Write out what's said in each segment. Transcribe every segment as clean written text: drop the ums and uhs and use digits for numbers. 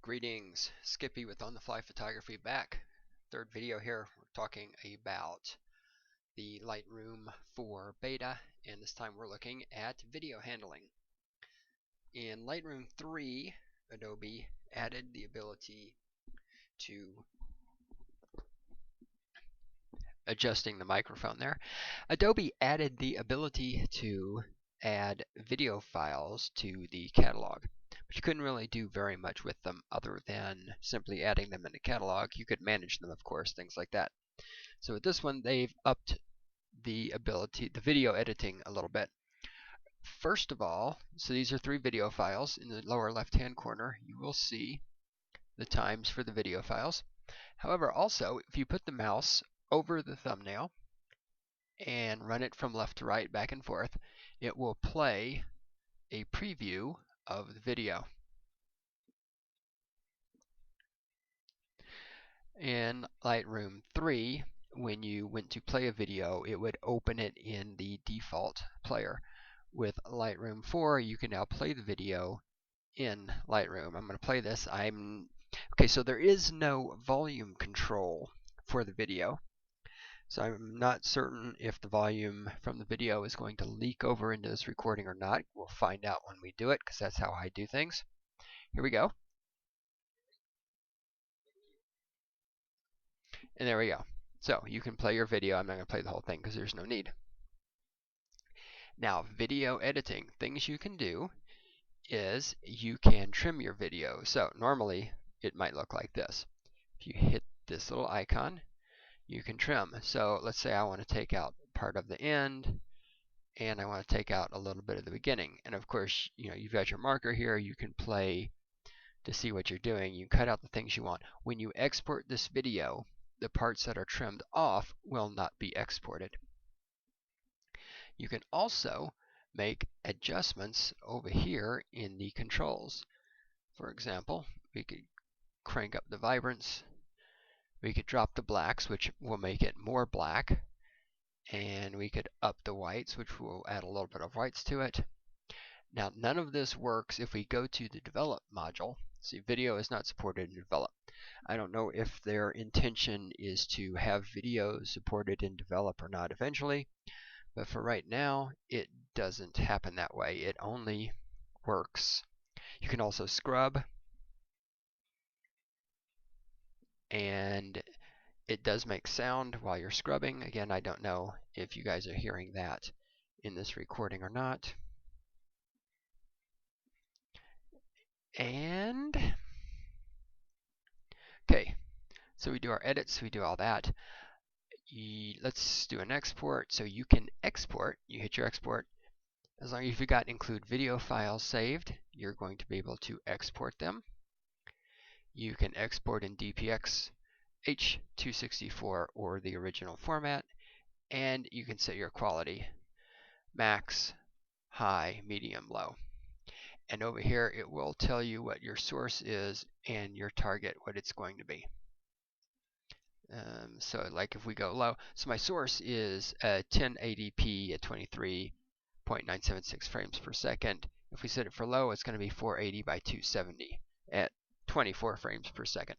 Greetings, Skippy with On the Fly Photography back. Third video here. We're talking about the Lightroom 4 beta, and this time we're looking at video handling. In Lightroom 3, Adobe added the ability to adjusting the microphone there. Adobe added the ability to add video files to the catalog. But you couldn't really do very much with them other than simply adding them in the catalog. You could manage them, of course, things like that. So with this one, they've upped the ability, the video editing a little bit. First of all, so these are 3 video files. In the lower left-hand corner, you will see the times for the video files. However, also, if you put the mouse over the thumbnail and run it from left to right, back and forth, it will play a preview of the video. In Lightroom 3, when you went to play a video, it would open it in the default player. With Lightroom 4, you can now play the video in Lightroom. I'm going to play this. Okay, so there is no volume control for the video. So I'm not certain if the volume from the video is going to leak over into this recording or not. We'll find out when we do it, because that's how I do things. Here we go. And there we go. So you can play your video. I'm not going to play the whole thing because there's no need. Now, video editing. Things you can do is you can trim your video. So normally it might look like this. If you hit this little icon, you can trim. So let's say I want to take out part of the end and I want to take out a little bit of the beginning. And of course, you've got your marker here. You can play to see what you're doing. You cut out the things you want. When you export this video, the parts that are trimmed off will not be exported. You can also make adjustments over here in the controls. For example, we could crank up the vibrance. We could drop the blacks, which will make it more black. And we could up the whites, which will add a little bit of whites to it. Now, none of this works if we go to the Develop module. See, video is not supported in Develop. I don't know if their intention is to have video supported in Develop or not eventually, but for right now, it doesn't happen that way. It only works. You can also scrub, and it does make sound while you're scrubbing. Again, I don't know if you guys are hearing that in this recording or not. And okay, so we do our edits, we do all that. Let's do an export. So you can export, you hit your export. As long as you've got include video files saved, you're going to be able to export them. You can export in DPX, H.264, or the original format, and you can set your quality, max, high, medium, low. And over here it will tell you what your source is and your target, what it's going to be. So like if we go low, so my source is 1080p at 23.976 frames per second. If we set it for low, it's going to be 480 by 270 at 24 frames per second.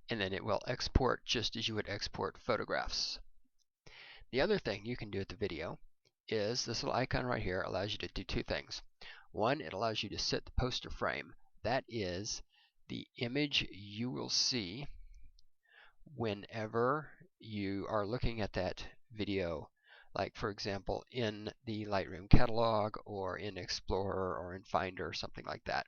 And then it will export just as you would export photographs. The other thing you can do with the video is this little icon right here allows you to do 2 things. One, it allows you to set the poster frame. That is the image you will see whenever you are looking at that video, like for example in the Lightroom catalog or in Explorer or in Finder or something like that.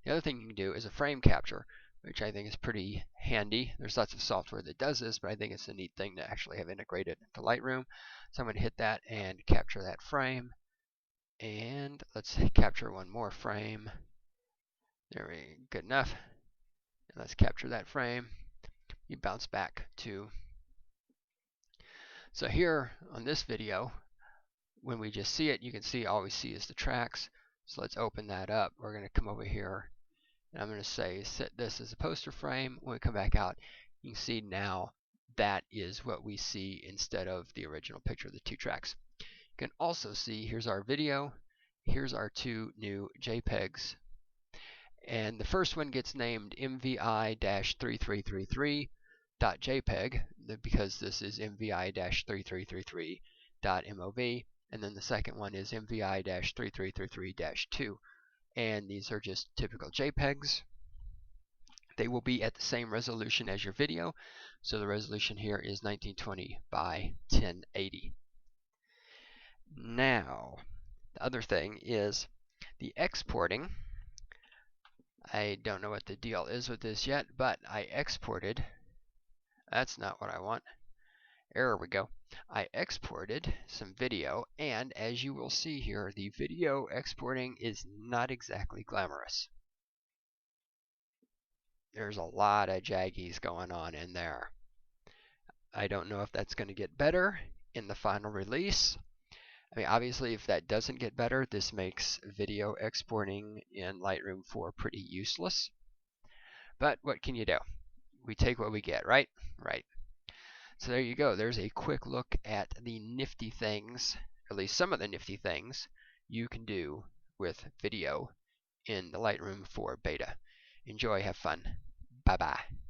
The other thing you can do is a frame capture, which I think is pretty handy. There's lots of software that does this, but I think it's a neat thing to actually have integrated into Lightroom. So I'm going to hit that and capture that frame. And let's capture one more frame. There we go, good enough. And let's capture that frame. You bounce back to. So here on this video, when we just see it, you can see all we see is the tracks. So let's open that up. We're going to come over here, and I'm going to say set this as a poster frame. When we come back out, you can see now that is what we see instead of the original picture of the 2 tracks. You can also see here's our video, here's our 2 new JPEGs. And the first one gets named MVI-3333.jpg because this is MVI-3333.mov. And then the second one is MVI-3333-2. And these are just typical JPEGs. They will be at the same resolution as your video. So the resolution here is 1920 by 1080. Now, the other thing is the exporting. I don't know what the deal is with this yet, but I exported. That's not what I want. There we go. I exported some video, and as you will see here, the video exporting is not exactly glamorous. There's a lot of jaggies going on in there. I don't know if that's going to get better in the final release. I mean, obviously, if that doesn't get better, this makes video exporting in Lightroom 4 pretty useless. But what can you do? We take what we get, right? Right. So there you go. There's a quick look at the nifty things, at least some of the nifty things, you can do with video in the Lightroom 4 beta. Enjoy, have fun. Bye-bye.